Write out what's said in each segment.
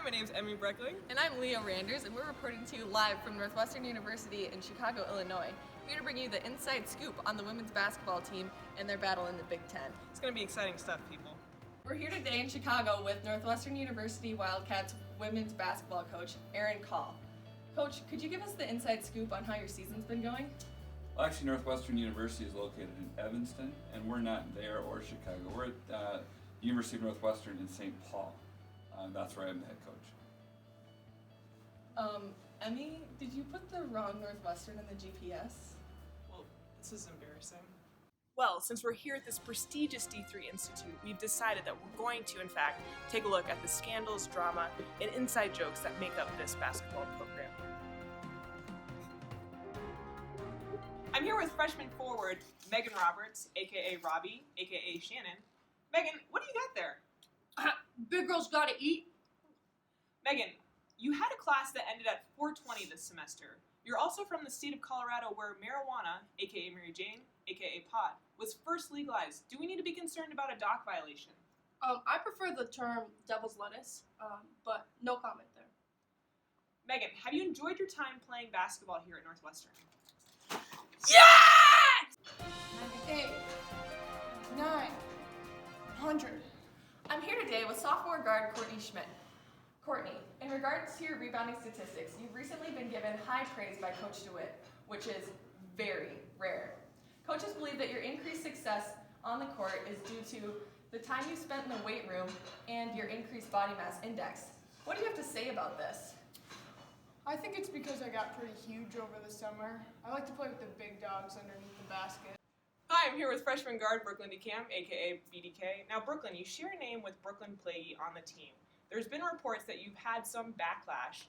my name's Emmy Breckling. And I'm Leo Randers, and we're reporting to you live from Northwestern University in Chicago, Illinois. Here to bring you the inside scoop on the women's basketball team and their battle in the Big Ten. It's going to be exciting stuff, people. We're here today in Chicago with Northwestern University Wildcats women's basketball coach, Erin Call. Coach, could you give us the inside scoop on how your season's been going? Well, actually, Northwestern University is located in Evanston, and we're not there or Chicago. We're at University of Northwestern in St. Paul. That's where I'm the head coach. Emmy, did you put the wrong Northwestern in the GPS? Well, this is embarrassing. Well, since we're here at this prestigious D3 Institute, we've decided that we're going to, in fact, take a look at the scandals, drama, and inside jokes that make up this basketball program. I'm here with freshman forward Megan Roberts, aka Robbie, aka Shannon. Megan, what do you got there? Big girls gotta eat. Megan, you had a class that ended at 420 this semester. You're also from the state of Colorado where marijuana, aka Mary Jane, aka pot, was first legalized. Do we need to be concerned about a doc violation? I prefer the term devil's lettuce, but no comment there. Megan, have you enjoyed your time playing basketball here at Northwestern? Yes! 98, 900. I'm here today with sophomore guard Courtney Schmidt. Courtney, in regards to your rebounding statistics, you've recently been given high praise by Coach DeWitt, which is very rare. Coaches believe that your increased success on the court is due to the time you spent in the weight room and your increased body mass index. What do you have to say about this? I think it's because I got pretty huge over the summer. I like to play with the big dogs underneath the basket. Hi, I'm here with freshman guard Brooklyn DeCam, aka BDK. Now, Brooklyn, you share a name with Brooklyn Plaguey on the team. There's been reports that you've had some backlash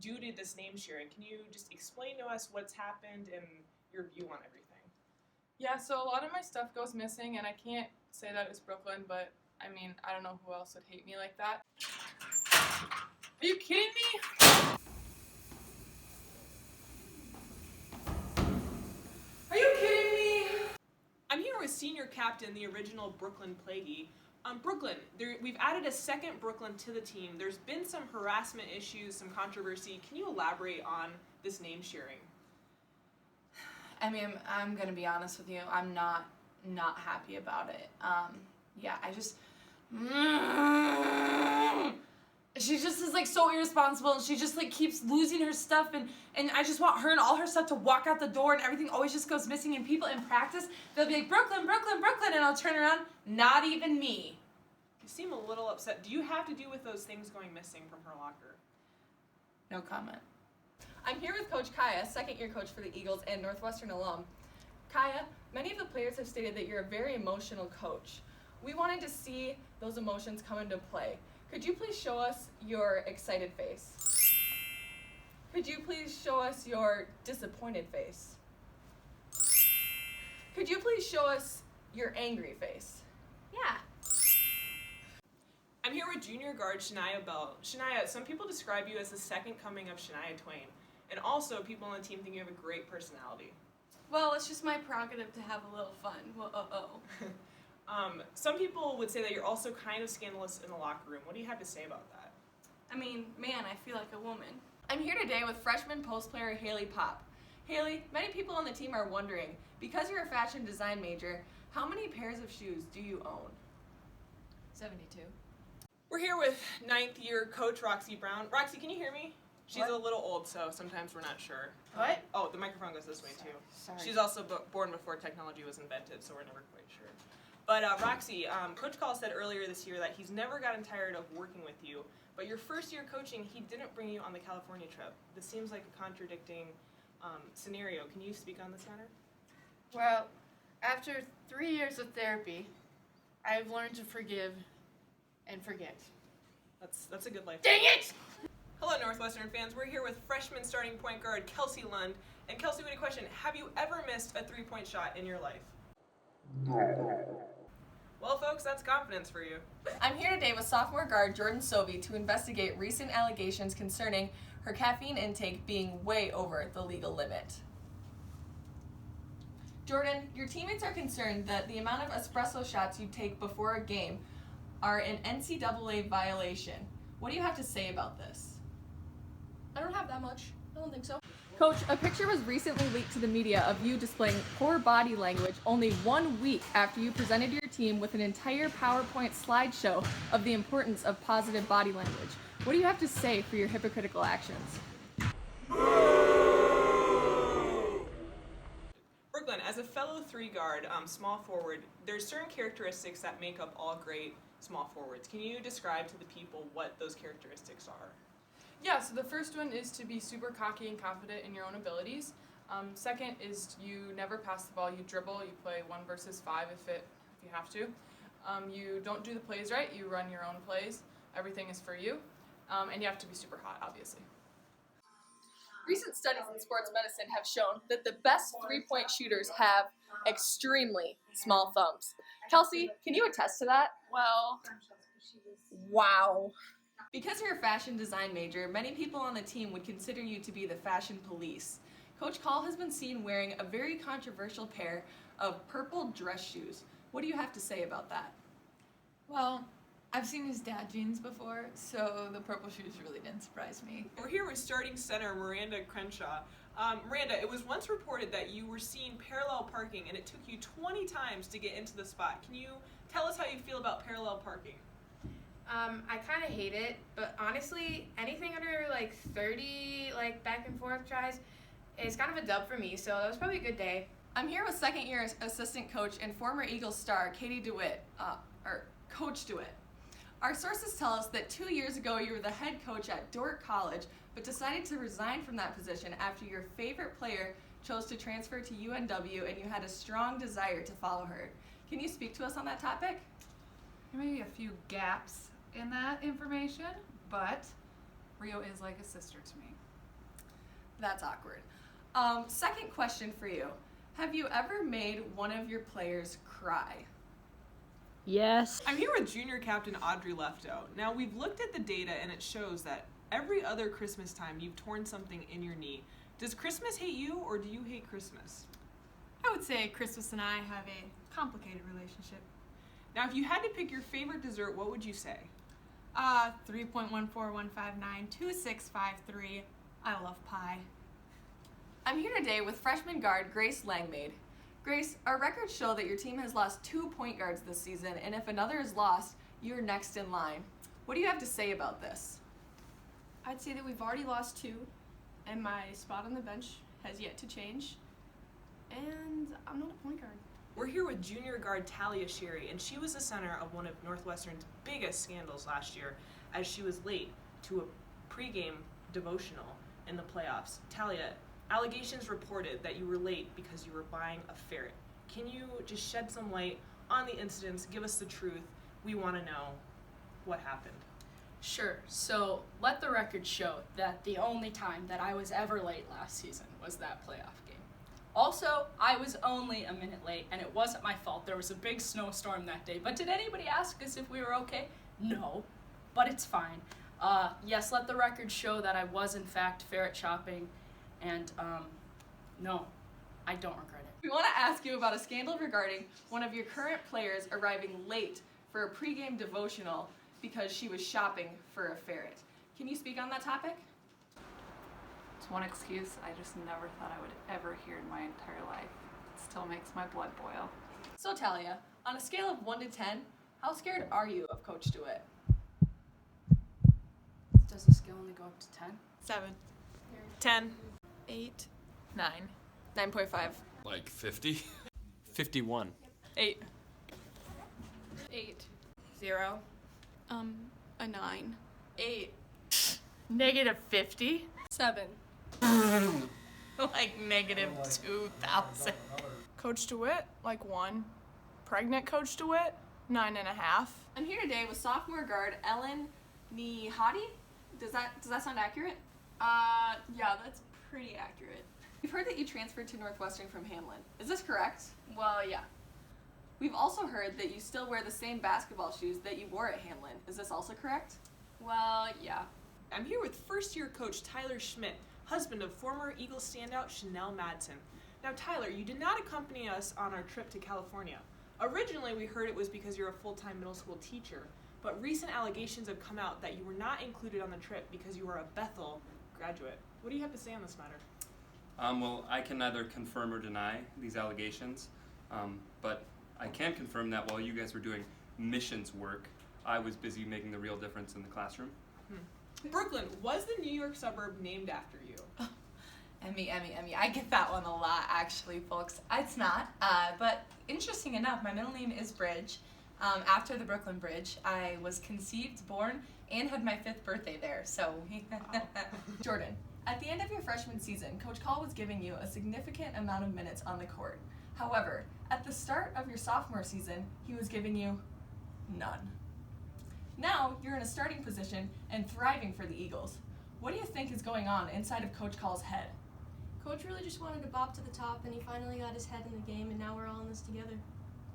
due to this name sharing. Can you just explain to us what's happened and your view on everything? Yeah, so a lot of my stuff goes missing, and I can't say that it's Brooklyn, but I mean, I don't know who else would hate me like that. Are you kidding me? Are you kidding me? I'm here with senior captain, the original Brooklyn Plaguey. Brooklyn, we've added a second Brooklyn to the team. There's been some harassment issues, some controversy. Can you elaborate on this name sharing? I mean, I'm gonna be honest with you. I'm not happy about it. Yeah, I just. She just is like so irresponsible, and she just like keeps losing her stuff, and I just want her and all her stuff to walk out the door, and everything always just goes missing. And people in practice, they'll be like, Brooklyn, Brooklyn, Brooklyn, and I'll turn around, not even me. You seem a little upset. Do you have to do with those things going missing from her locker? No comment. I'm here with Coach Kaya, second-year coach for the Eagles and Northwestern alum. Kaya, many of the players have stated that you're a very emotional coach. We wanted to see those emotions come into play. Could you please show us your excited face? Could you please show us your disappointed face? Could you please show us your angry face? Yeah. I'm here with junior guard Shania Bell. Shania, some people describe you as the second coming of Shania Twain. And also, people on the team think you have a great personality. Well, it's just my prerogative to have a little fun. Whoa. Some people would say that you're also kind of scandalous in the locker room. What do you have to say about that? I mean, man, I feel like a woman. I'm here today with freshman post player Haley Pop. Haley, many people on the team are wondering, because you're a fashion design major, how many pairs of shoes do you own? 72. We're here with 9th year coach Roxy Brown. Roxy, can you hear me? She's a little old, so sometimes we're not sure. What? Oh, the microphone goes this way too. Sorry. She's also born before technology was invented, so we're never quite sure. But Roxy, Coach Call said earlier this year that he's never gotten tired of working with you, but your first year coaching, he didn't bring you on the California trip. This seems like a contradicting scenario. Can you speak on this matter? Well, after 3 years of therapy, I've learned to forgive and forget. That's a good life. Dang it! Hello, Northwestern fans. We're here with freshman starting point guard Kelsey Lund. And Kelsey, we had a question. Have you ever missed a three-point shot in your life? No. Well, folks, that's confidence for you. I'm here today with sophomore guard Jordan Sovey to investigate recent allegations concerning her caffeine intake being way over the legal limit. Jordan, your teammates are concerned that the amount of espresso shots you take before a game are an NCAA violation. What do you have to say about this? I don't have that much. I don't think so. Coach, a picture was recently leaked to the media of you displaying poor body language only 1 week after you presented your team with an entire PowerPoint slideshow of the importance of positive body language. What do you have to say for your hypocritical actions? Brooklyn, as a fellow three-guard, small forward, there's certain characteristics that make up all great small forwards. Can you describe to the people what those characteristics are? Yeah, so the first one is to be super cocky and confident in your own abilities. Second is you never pass the ball, you dribble, you play 1 versus 5 if you have to. You don't do the plays right, you run your own plays. Everything is for you. And you have to be super hot, obviously. Recent studies in sports medicine have shown that the best three-point shooters have extremely small thumbs. Kelsey, can you attest to that? Well, Wow. Because you're a fashion design major, many people on the team would consider you to be the fashion police. Coach Call has been seen wearing a very controversial pair of purple dress shoes. What do you have to say about that? Well, I've seen his dad jeans before, so the purple shoes really didn't surprise me. We're here with starting center Miranda Crenshaw. Miranda, it was once reported that you were seen parallel parking and it took you 20 times to get into the spot. Can you tell us how you feel about parallel parking? I kind of hate it, but honestly, anything under like 30 like back and forth tries is kind of a dub for me, so that was probably a good day. I'm here with second-year assistant coach and former Eagles star Katie DeWitt, or Coach DeWitt. Our sources tell us that 2 years ago you were the head coach at Dordt College, but decided to resign from that position after your favorite player chose to transfer to UNW and you had a strong desire to follow her. Can you speak to us on that topic? There may be a few gaps in that information, but Rio is like a sister to me. That's awkward. Second question for you. Have you ever made one of your players cry? Yes. I'm here with junior captain Audrey Lefto. Now, we've looked at the data and it shows that every other Christmas time you've torn something in your knee. Does Christmas hate you or do you hate Christmas? I would say Christmas and I have a complicated relationship. Now, if you had to pick your favorite dessert, what would you say? 3.141592653. I love pie. I'm here today with freshman guard Grace Langmaid. Grace, our records show that your team has lost 2 point guards this season, and if another is lost, you're next in line. What do you have to say about this? I'd say that we've already lost 2, and my spot on the bench has yet to change. And I'm not a point guard. We're here with junior guard Talia Sherry, and she was the center of one of Northwestern's biggest scandals last year as she was late to a pregame devotional in the playoffs. Talia, allegations reported that you were late because you were buying a ferret. Can you just shed some light on the incidents, give us the truth? We want to know what happened. Sure. So let the record show that the only time that I was ever late last season was that playoff game. Also, I was only a minute late, and it wasn't my fault. There was a big snowstorm that day. But did anybody ask us if we were okay? No, but it's fine. Yes, let the record show that I was, in fact, ferret shopping, and, no, I don't regret it. We want to ask you about a scandal regarding one of your current players arriving late for a pregame devotional because she was shopping for a ferret. Can you speak on that topic? It's one excuse I just never thought I would ever hear in my entire life. It still makes my blood boil. So Talia, on a scale of 1 to 10, how scared are you of Coach DeWitt? Does the scale only go up to 10? 7. 10. 8. 9. 9.5. Like 50? 51. 8. 8. 0. A 9. 8. Negative 50? 7. Like negative 2,000. Coach DeWitt, like 1. Pregnant Coach DeWitt, 9.5. I'm here today with sophomore guard Ellen Nihadi. Does that sound accurate? Yeah, that's pretty accurate. We've heard that you transferred to Northwestern from Hamlin. Is this correct? Well, yeah. We've also heard that you still wear the same basketball shoes that you wore at Hamlin. Is this also correct? Well, yeah. I'm here with first-year coach Tyler Schmidt, husband of former Eagles standout Chanel Madsen. Now, Tyler, you did not accompany us on our trip to California. Originally, we heard it was because you're a full-time middle school teacher, but recent allegations have come out that you were not included on the trip because you were a Bethel graduate. What do you have to say on this matter? Well, I can neither confirm or deny these allegations, but I can confirm that while you guys were doing missions work, I was busy making the real difference in the classroom. Brooklyn, was the New York suburb named after you? Emmy. I get that one a lot, actually, folks. It's not, but interesting enough, my middle name is Bridge. After the Brooklyn Bridge, I was conceived, born, and had my 5th birthday there, so. Jordan, at the end of your freshman season, Coach Call was giving you a significant amount of minutes on the court. However, at the start of your sophomore season, he was giving you none. Now, you're in a starting position and thriving for the Eagles. What do you think is going on inside of Coach Call's head? Coach really just wanted to bop to the top, and he finally got his head in the game, and now we're all in this together.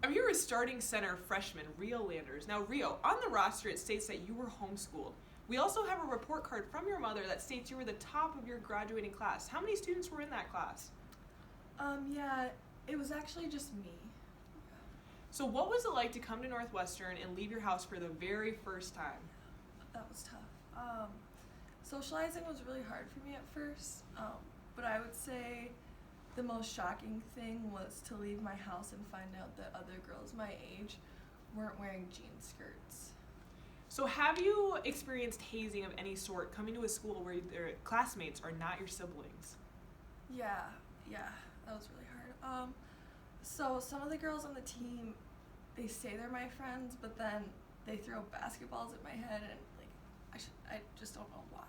I'm here with starting center freshman Rio Landers. Now, Rio, on the roster it states that you were homeschooled. We also have a report card from your mother that states you were the top of your graduating class. How many students were in that class? Yeah, it was actually just me. So what was it like to come to Northwestern and leave your house for the very first time? That was tough. Socializing was really hard for me at first, but I would say the most shocking thing was to leave my house and find out that other girls my age weren't wearing jean skirts. So have you experienced hazing of any sort coming to a school where your classmates are not your siblings? Yeah, that was really hard. So some of the girls on the team, they say they're my friends, but then they throw basketballs at my head, and I just don't know why.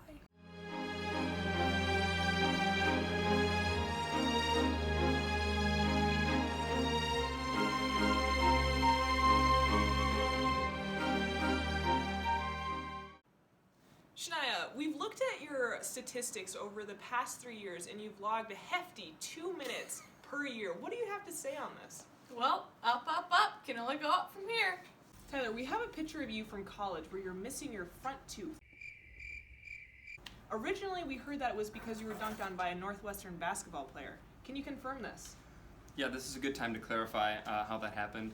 Shania, we've looked at your statistics over the past 3 years, and you've logged a hefty 2 minutes per year. What do you have to say on this? Well, up. Can only go up from here. Tyler, we have a picture of you from college where you're missing your front tooth. Originally, we heard that it was because you were dunked on by a Northwestern basketball player. Can you confirm this? Yeah, this is a good time to clarify how that happened.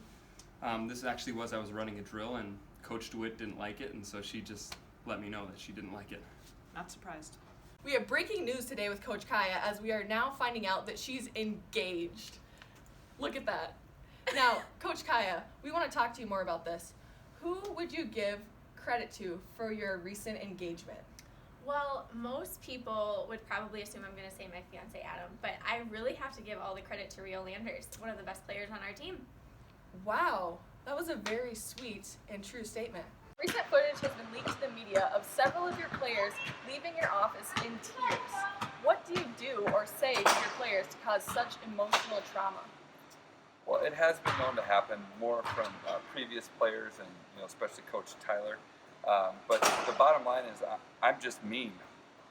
This actually was I was running a drill, and Coach DeWitt didn't like it, and so she just let me know that she didn't like it. Not surprised. We have breaking news today with Coach Kaya, as we are now finding out that she's engaged. Look at that. Now, Coach Kaya, we want to talk to you more about this. Who would you give credit to for your recent engagement? Well, most people would probably assume I'm going to say my fiance Adam, but I really have to give all the credit to Rio Landers, one of the best players on our team. Wow, that was a very sweet and true statement. Recent footage has been leaked to the media of several of your players leaving your office in tears. What do you do or say to your players to cause such emotional trauma? Well, it has been known to happen more from previous players and especially Coach Tyler. But the bottom line is I'm just mean.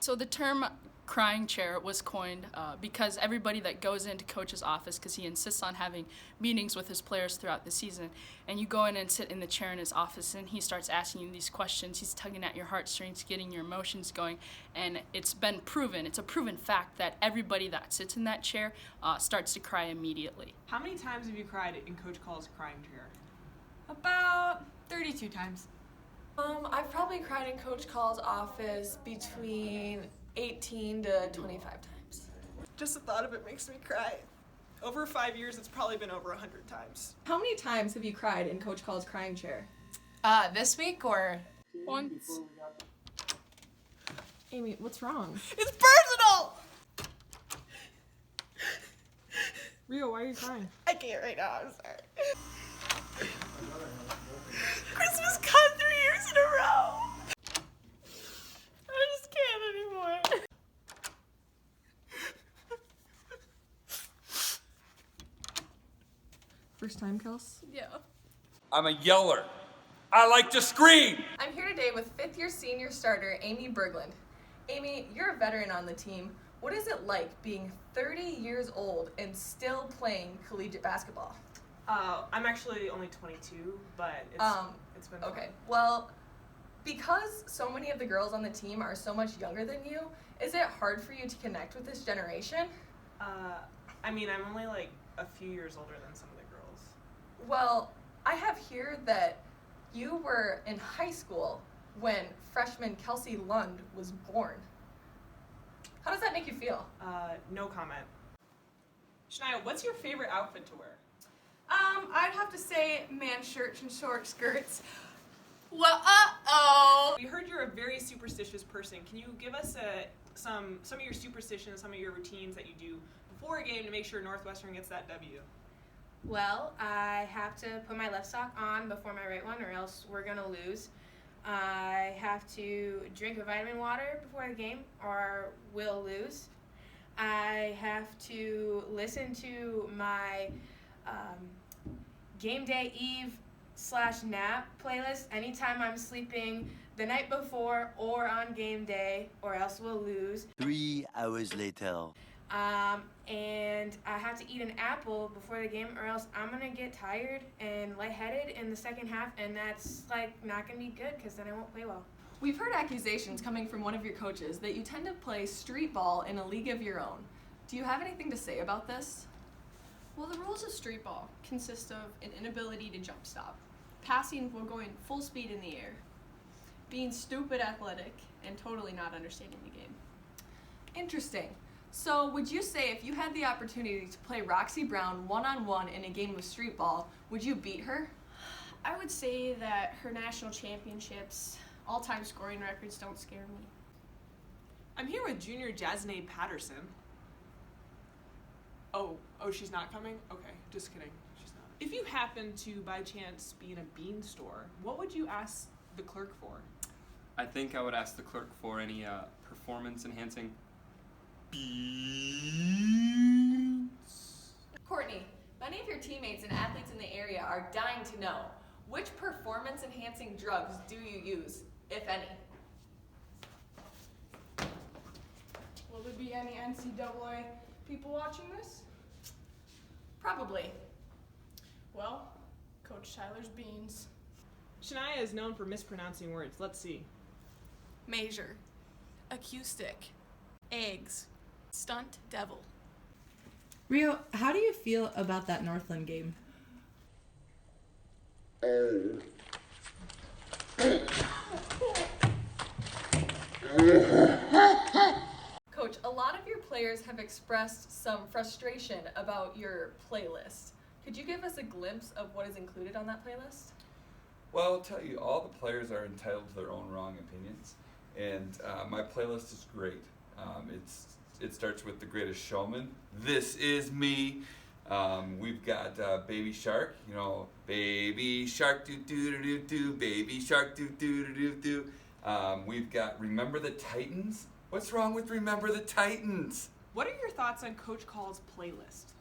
So the term crying chair was coined because everybody that goes into Coach's office, because he insists on having meetings with his players throughout the season, and you go in and sit in the chair in his office and he starts asking you these questions, he's tugging at your heartstrings, getting your emotions going, and it's been proven, it's a proven fact that everybody that sits in that chair starts to cry immediately. How many times have you cried in Coach Call's crying chair? About 32 times. I've probably cried in Coach Call's office between 18 to 25 times. Just the thought of it makes me cry. Over 5 years, it's probably been over 100 times. How many times have you cried in Coach Call's crying chair? This week or? Once. Amy, what's wrong? It's personal! Rio, why are you crying? I can't right now, I'm sorry. Christmas cut 3 years in a row! I just can't anymore. First time, Kels? Yeah. I'm a yeller. I like to scream. I'm here today with 5th-year senior starter Amy Berglund. Amy, you're a veteran on the team. What is it like being 30 years old and still playing collegiate basketball? I'm actually only 22, but it's been okay. Well, because so many of the girls on the team are so much younger than you, is it hard for you to connect with this generation? I mean, I'm only like a few years older than some of the girls. Well, I have here that You were in high school when freshman Kelsey Lund was born. How does that make you feel? No comment. Shania, what's your favorite outfit to wear? I'd have to say man shirts and short skirts. Well, uh-oh! We heard you're a very superstitious person. Can you give us some of your superstitions, some of your routines that you do before a game to make sure Northwestern gets that W? Well, I have to put my left sock on before my right one, or else we're gonna lose. I have to drink a vitamin water before the game, or we'll lose. I have to listen to my game day eve / nap playlist anytime I'm sleeping the night before or on game day, or else we'll lose. 3 hours later. And I have to eat an apple before the game, or else I'm gonna get tired and lightheaded in the second half, and that's not gonna be good because then I won't play well. We've heard accusations coming from one of your coaches that you tend to play street ball in a league of your own. Do you have anything to say about this? Well, the rules of street ball consist of an inability to jump stop, passing while going full speed in the air, being stupid athletic, and totally not understanding the game. Interesting. So would you say if you had the opportunity to play Roxy Brown one-on-one in a game of street ball, would you beat her? I would say that her national championships, all-time scoring records don't scare me. I'm here with junior Jasnae Patterson. Oh, she's not coming? Okay, just kidding. She's not. If you happen to, by chance, be in a bean store, what would you ask the clerk for? I think I would ask the clerk for any performance-enhancing beans. Courtney, many of your teammates and athletes in the area are dying to know, which performance-enhancing drugs do you use, if any? Will there be any NCAA people watching this? Probably. Well, Coach Tyler's beans. Shania is known for mispronouncing words. Let's see. Measure. Acoustic. Eggs. Stunt devil. Rio, how do you feel about that Northland game? Coach, a lot of your players have expressed some frustration about your playlist. Could you give us a glimpse of what is included on that playlist? Well, I'll tell you, all the players are entitled to their own wrong opinions, and my playlist is great. It starts with The Greatest Showman. This is me. We've got Baby Shark. You know, Baby Shark do do do do do. Baby Shark do do do do do. We've got Remember the Titans. What's wrong with Remember the Titans? What are your thoughts on Coach Call's playlist?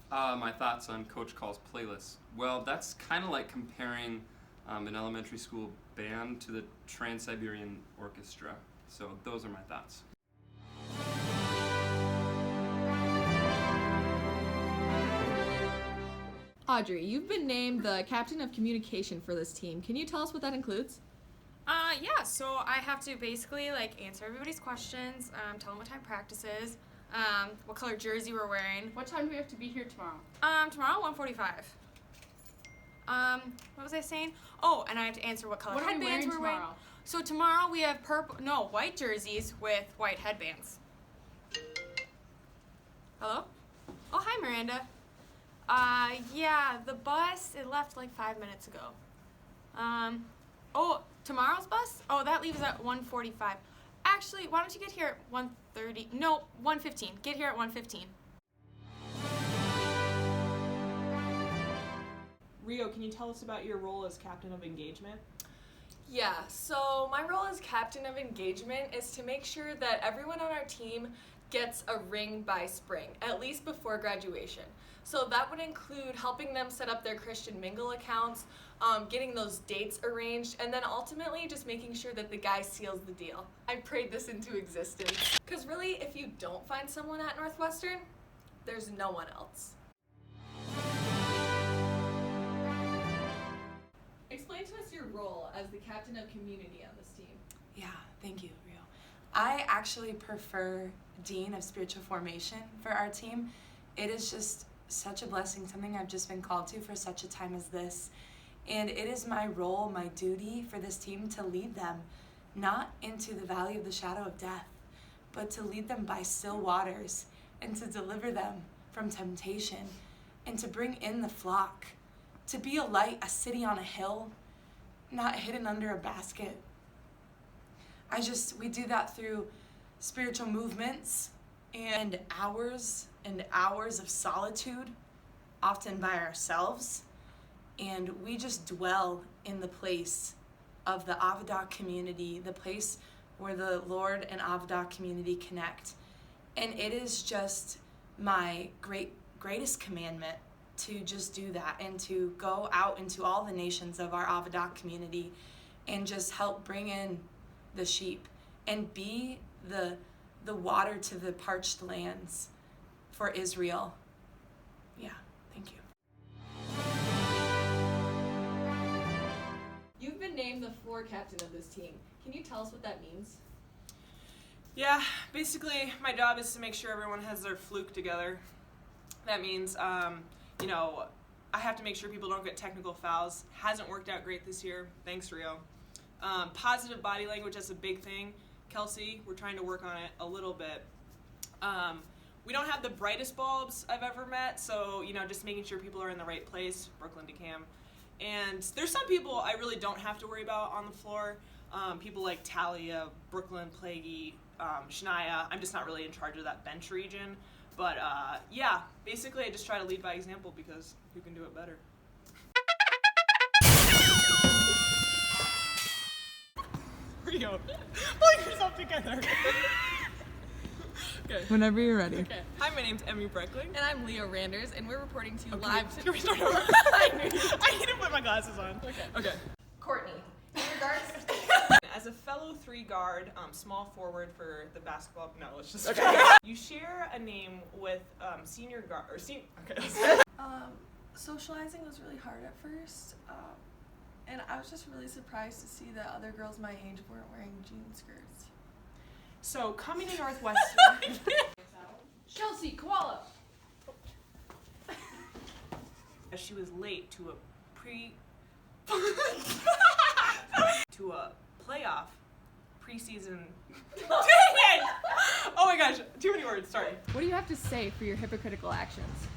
My thoughts on Coach Call's playlist. Well, that's kind of like comparing an elementary school band to the Trans-Siberian Orchestra. So those are my thoughts. Audrey, you've been named the captain of communication for this team. Can you tell us what that includes? Yeah, so I have to basically answer everybody's questions, tell them what time practice is, what color jersey we're wearing. What time do we have to be here tomorrow? Tomorrow, 1:45. What was I saying? Oh, and I have to answer what color headbands we're wearing. So tomorrow we have white jerseys with white headbands. Hello? Oh, hi, Miranda. Yeah, the bus, it left 5 minutes ago. Oh, tomorrow's bus? Oh, that leaves at 1:45. Actually, why don't you get here at 1:30? No, 1:15. Get here at 1:15. Rio, can you tell us about your role as captain of engagement? Yeah, so my role as captain of engagement is to make sure that everyone on our team gets a ring by spring, at least before graduation. So that would include helping them set up their Christian Mingle accounts, getting those dates arranged, and then ultimately just making sure that the guy seals the deal. I prayed this into existence. Because really, if you don't find someone at Northwestern, there's no one else. Explain to us your role as the captain of community on this team. Yeah, thank you, Rio. I actually prefer Dean of Spiritual Formation for our team. It is just such a blessing, something I've just been called to for such a time as this. And it is my role, my duty for this team to lead them, not into the valley of the shadow of death, but to lead them by still waters and to deliver them from temptation and to bring in the flock, to be a light, a city on a hill, not hidden under a basket. We do that through spiritual movements and hours of solitude, often by ourselves. And we just dwell in the place of the Avodah community, the place where the Lord and Avodah community connect. And it is just my greatest commandment to just do that and to go out into all the nations of our Avodah community and just help bring in the sheep and be the water to the parched lands for Israel. Yeah, thank you. You've been named the floor captain of this team. Can you tell us what that means? Yeah, basically my job is to make sure everyone has their fluke together. That means, you know, I have to make sure people don't get technical fouls. Hasn't worked out great this year. Thanks, Rio. Positive body language, that's a big thing. Kelsey, we're trying to work on it a little bit. We don't have the brightest bulbs I've ever met, so, you know, just making sure people are in the right place. Brooklyn DeCam. And there's some people I really don't have to worry about on the floor. People like Talia, Brooklyn, Plaguey, Shania. I'm just not really in charge of that bench region. But yeah, basically I just try to lead by example because who can do it better? Rio, pull yourself together. Okay. Whenever you're ready. Okay. Hi, my name's Emmy Breckling. And I'm Leo Randers, and we're reporting to you live. Can we start over? I need to put my glasses on. Okay. Courtney, in regards As a fellow 3-guard, small forward for the basketball. No, let's just. Okay. You share a name with senior guard or senior. Okay. Socializing was really hard at first, and I was just really surprised to see that other girls my age weren't wearing jean skirts. So coming to Northwestern. Chelsea, koala. She was late to a playoff preseason. Dang it! Oh my gosh, too many words. Sorry. What do you have to say for your hypocritical actions?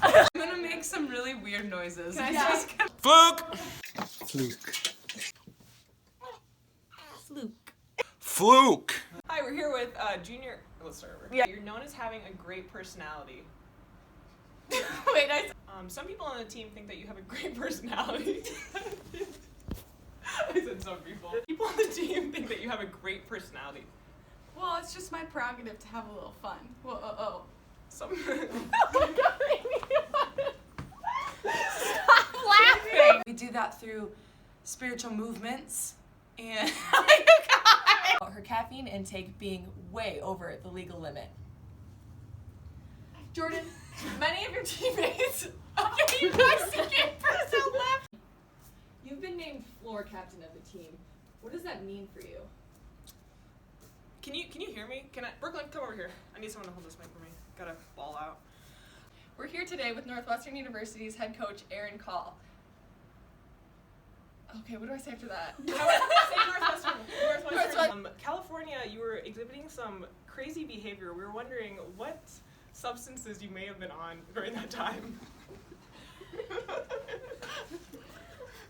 I'm gonna make some really weird noises. Fluke! Fluke! Hi, we're here with Junior. Let's start over. Yeah, you're known as having a great personality. Wait, some people on the team think that you have a great personality. I said some people. People on the team think that you have a great personality. Well, it's just my prerogative to have a little fun. Whoa, Some. Stop laughing! We do that through spiritual movements and her caffeine intake being way over the legal limit. Jordan, many of your teammates. Okay, you guys can't first out left. You've been named floor captain of the team. What does that mean for you? Can you hear me? Brooklyn, come over here. I need someone to hold this mic for me. Gotta ball out. We're here today with Northwestern University's head coach, Aaron Call. Okay, what do I say after that? Say Northwestern. California, you were exhibiting some crazy behavior. We were wondering what substances you may have been on during that time.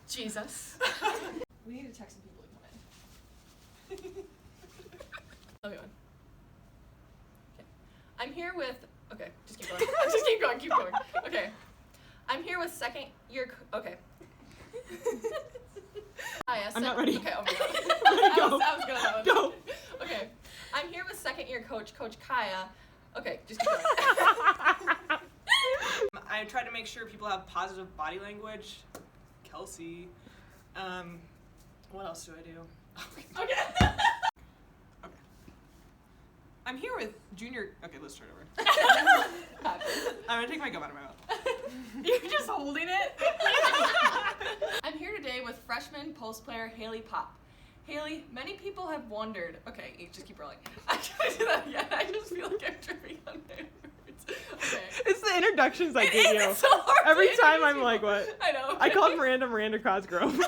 Jesus. We need to text some people to come in. Okay. I'm here with. Okay, just keep going. Keep going. Okay. I'm here with second year. Okay. I'm not ready. Okay, oh my god. I was good on that one. Go. Okay. I'm here with second year coach Kaya. Okay, just keep going. I try to make sure people have positive body language. Kelsey. What else do I do? Okay. I'm here with junior. Okay, let's start over. I'm gonna take my gum out of my mouth. You're just holding it? I'm here today with freshman post player Haley Pop. Haley, many people have wondered. Okay, you just keep rolling. I can't do that again. I just feel like I'm tripping on my words. Okay. It's the introductions I get you. It's so hard Every to time introduce I'm like, people. what? I know. I called Miranda Cosgrove.